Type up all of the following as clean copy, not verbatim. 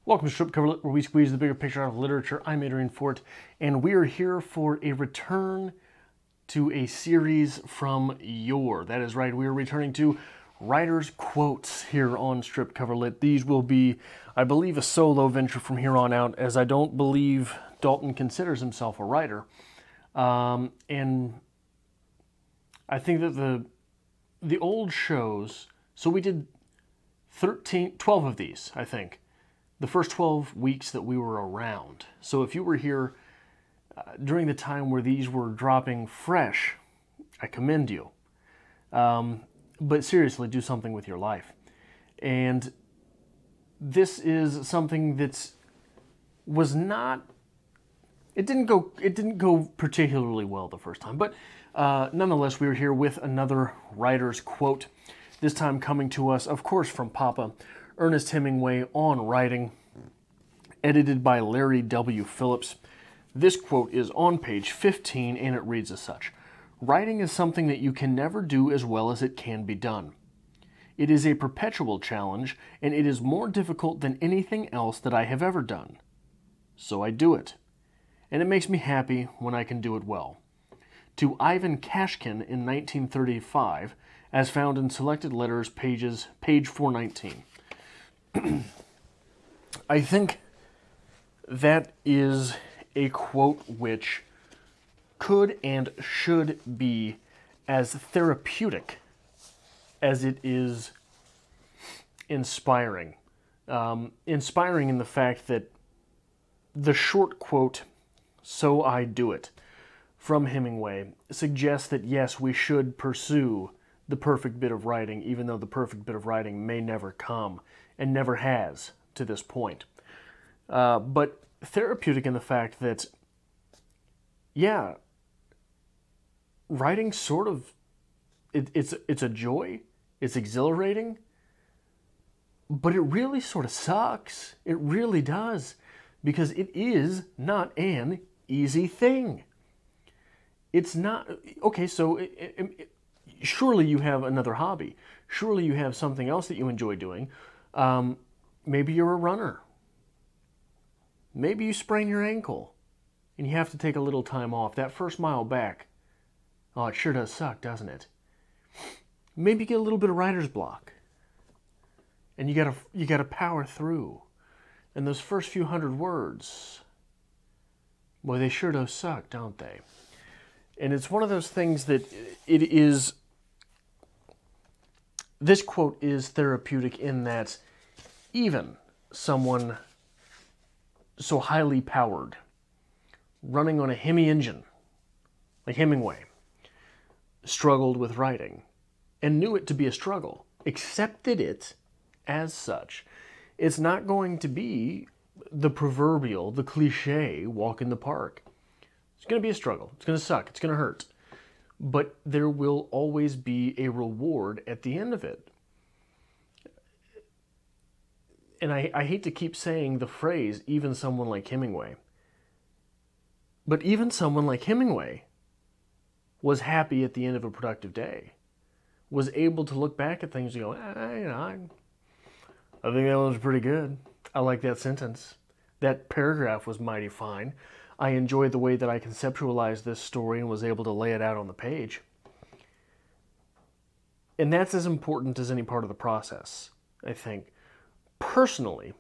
Welcome to Strip Cover Lit, where we squeeze the bigger picture out of literature. I'm Adrian Fort, and we are here for a return to a series from Yore. That is right, we are returning to writers' quotes here on Strip Cover Lit. These will be, I believe, a solo venture from here on out, as I don't believe Dalton considers himself a writer. And I think that the old shows, so we did 12 of these, I think. The first 12 weeks that we were around. So if you were here during the time where these were dropping fresh, I commend you. But seriously, do something with your life. And this is something that's it didn't go particularly well the first time, but nonetheless, we were here with another writer's quote. This time coming to us, of course, from Papa Ernest Hemingway on writing, edited by Larry W. Phillips. This quote is on page 15, and it reads as such: "Writing is something that you can never do as well as it can be done. It is a perpetual challenge, and it is more difficult than anything else that I have ever done. So I do it, and it makes me happy when I can do it well." To Ivan Kashkin in 1935, as found in Selected Letters, page 419. I think that is a quote which could and should be as therapeutic as it is inspiring. Inspiring in the fact that the short quote, "So I do it," from Hemingway suggests that yes, we should pursue the perfect bit of writing, even though the perfect bit of writing may never come, and never has to this point. But therapeutic in the fact that, yeah, writing sort of, it's a joy, it's exhilarating, but it really sort of sucks. It really does, because it is not an easy thing. It's not, okay, so surely you have another hobby. Surely you have something else that you enjoy doing. Maybe you're a runner. Maybe you sprain your ankle and you have to take a little time off. That first mile back, oh, it sure does suck, doesn't it? Maybe you get a little bit of writer's block and you gotta power through. And those first few hundred words, boy, they sure do suck, don't they? And it's one of those things that this quote is therapeutic in that even someone so highly powered, running on a Hemi engine, like Hemingway, struggled with writing and knew it to be a struggle, accepted it as such. It's not going to be the proverbial, the cliche walk in the park. It's going to be a struggle. It's going to suck. It's going to hurt. But there will always be a reward at the end of it. And I hate to keep saying the phrase, even someone like Hemingway. But even someone like Hemingway was happy at the end of a productive day. Was able to look back at things and go, I think that was pretty good. I like that sentence. That paragraph was mighty fine. I enjoyed the way that I conceptualized this story and was able to lay it out on the page. And that's as important as any part of the process, I think. Personally,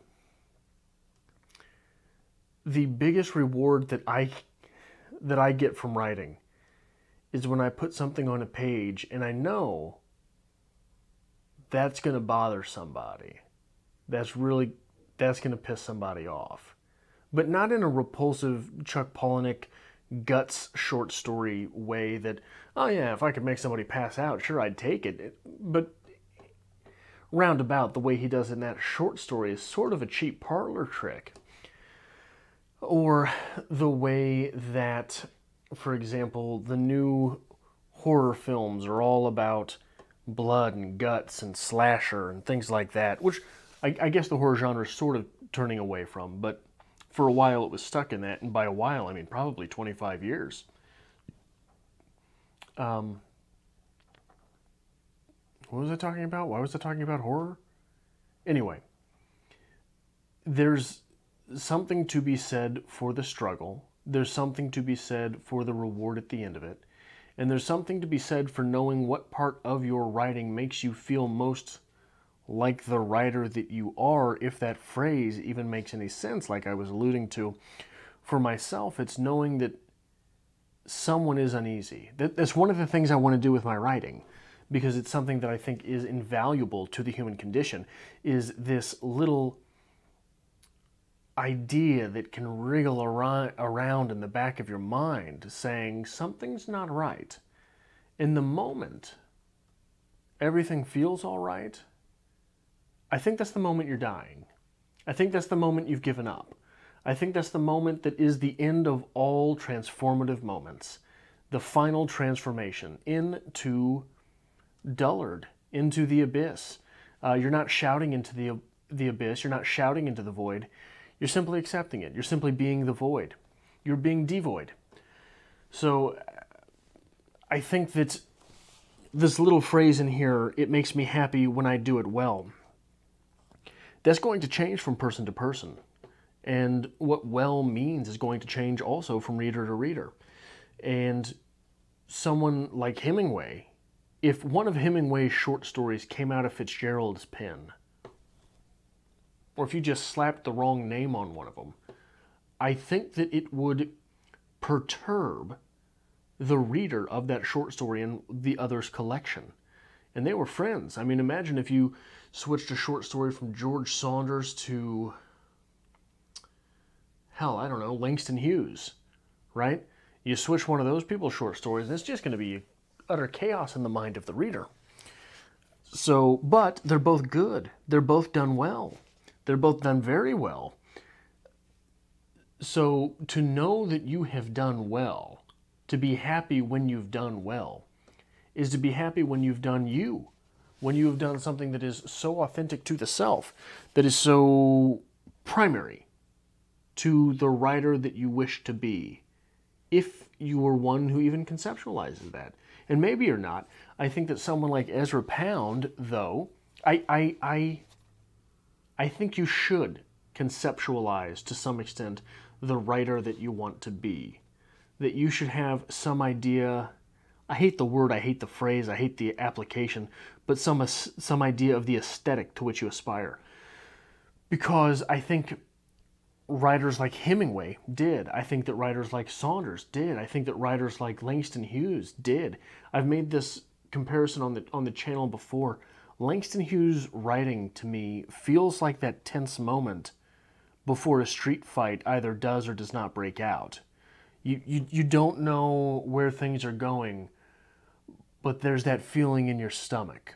the biggest reward that I get from writing is when I put something on a page and I know that's going to bother somebody. That's going to piss somebody off. But not in a repulsive Chuck Palahniuk guts short story way that, oh yeah, if I could make somebody pass out, sure, I'd take it. But roundabout, the way he does it in that short story is sort of a cheap parlor trick. Or the way that, for example, the new horror films are all about blood and guts and slasher and things like that, which I guess the horror genre is sort of turning away from, but for a while it was stuck in that, and by a while I mean probably 25 years. What was I talking about? Why was I talking about horror? Anyway, there's something to be said for the struggle. There's something to be said for the reward at the end of it. And there's something to be said for knowing what part of your writing makes you feel most like the writer that you are, if that phrase even makes any sense, like I was alluding to. For myself, it's knowing that someone is uneasy. That's one of the things I want to do with my writing, because it's something that I think is invaluable to the human condition, is this little idea that can wriggle around in the back of your mind saying something's not right. In the moment, everything feels all right. I think that's the moment you're dying. I think that's the moment you've given up. I think that's the moment that is the end of all transformative moments. The final transformation into dullard, into the abyss. You're not shouting into the abyss. You're not shouting into the void. You're simply accepting it. You're simply being the void. You're being devoid. So I think that this little phrase in here, it makes me happy when I do it well. That's going to change from person to person. And what well means is going to change also from reader to reader. And someone like Hemingway, if one of Hemingway's short stories came out of Fitzgerald's pen, or if you just slapped the wrong name on one of them, I think that it would perturb the reader of that short story and the other's collection. And they were friends. I mean, imagine if you switched a short story from George Saunders to, hell, I don't know, Langston Hughes, right? You switch one of those people's short stories, and it's just going to be utter chaos in the mind of the reader. So, but they're both good. They're both done well. They're both done very well. So to know that you have done well, to be happy when you've done well, is to be happy when you've done you, when you have done something that is so authentic to the self, that is so primary to the writer that you wish to be, if you are one who even conceptualizes that. And maybe you're not. I think that someone like Ezra Pound, though, I think you should conceptualize to some extent the writer that you want to be. That you should have some idea, I hate the word, I hate the phrase, I hate the application, but some idea of the aesthetic to which you aspire. Because I think writers like Hemingway did. I think that writers like Saunders did. I think that writers like Langston Hughes did. I've made this comparison on the channel before. Langston Hughes' writing to me feels like that tense moment before a street fight either does or does not break out. You don't know where things are going, but there's that feeling in your stomach.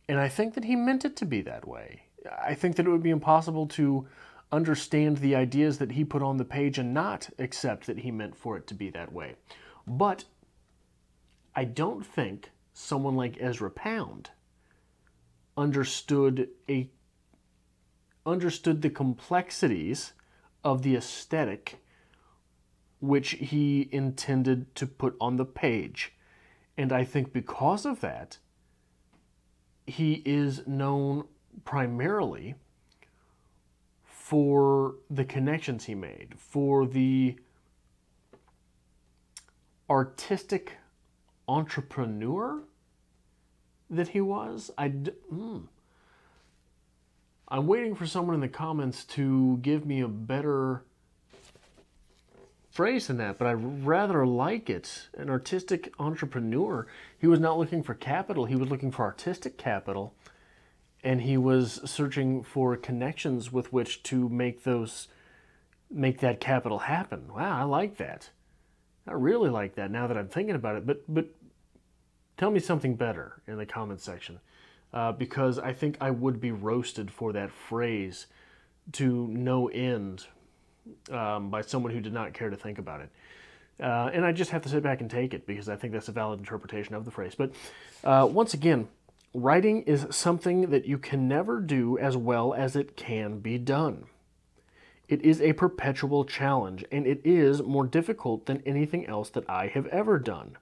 And I think that he meant it to be that way. I think that it would be impossible to understand the ideas that he put on the page and not accept that he meant for it to be that way. But I don't think someone like Ezra Pound understood the complexities of the aesthetic which he intended to put on the page. And I think because of that, he is known primarily for the connections he made, for the artistic entrepreneur that he was. I'm waiting for someone in the comments to give me a better phrase than that, but I rather like it. An artistic entrepreneur. He was not looking for capital, he was looking for artistic capital, and he was searching for connections with which to make that capital happen. Wow, I like that. I really like that now that I'm thinking about it. But tell me something better in the comments section, because I think I would be roasted for that phrase to no end by someone who did not care to think about it. And I just have to sit back and take it because I think that's a valid interpretation of the phrase. But once again, writing is something that you can never do as well as it can be done. It is a perpetual challenge, and it is more difficult than anything else that I have ever done.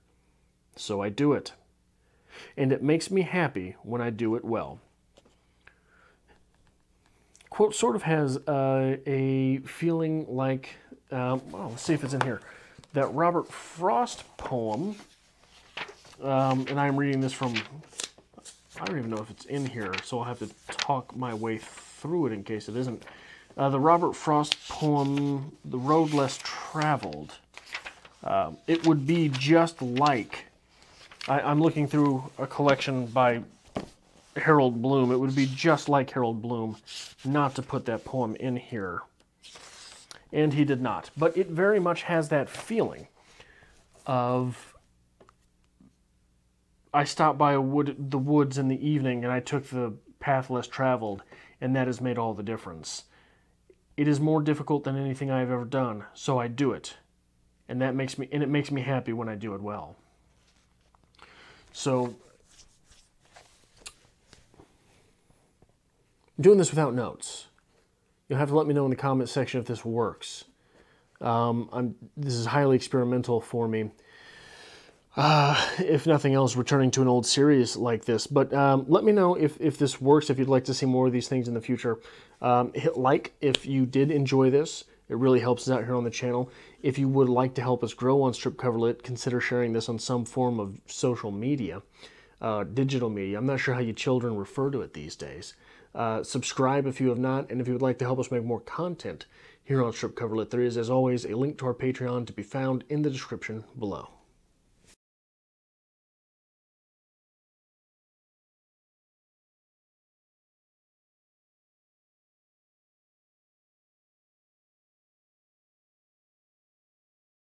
So I do it. And it makes me happy when I do it well. quote sort of has a feeling like, well, let's see if it's in here, that Robert Frost poem, and I'm reading this from, I don't even know if it's in here, so I'll have to talk my way through it in case it isn't. The Robert Frost poem, The Road Less Traveled. It would be just like, I'm looking through a collection by Harold Bloom. It would be just like Harold Bloom not to put that poem in here. And he did not. But it very much has that feeling of, I stopped by the woods in the evening and I took the path less traveled, and that has made all the difference. It is more difficult than anything I have ever done, so I do it. And it makes me happy when I do it well. So, I'm doing this without notes. You'll have to let me know in the comment section if this works. This is highly experimental for me. If nothing else, returning to an old series like this. But let me know if this works, if you'd like to see more of these things in the future. Hit like if you did enjoy this. It really helps us out here on the channel. If you would like to help us grow on Strip Cover Lit, consider sharing this on some form of social media, digital media. I'm not sure how you children refer to it these days. Subscribe if you have not, and if you would like to help us make more content here on Strip Cover Lit, there is, as always, a link to our Patreon to be found in the description below.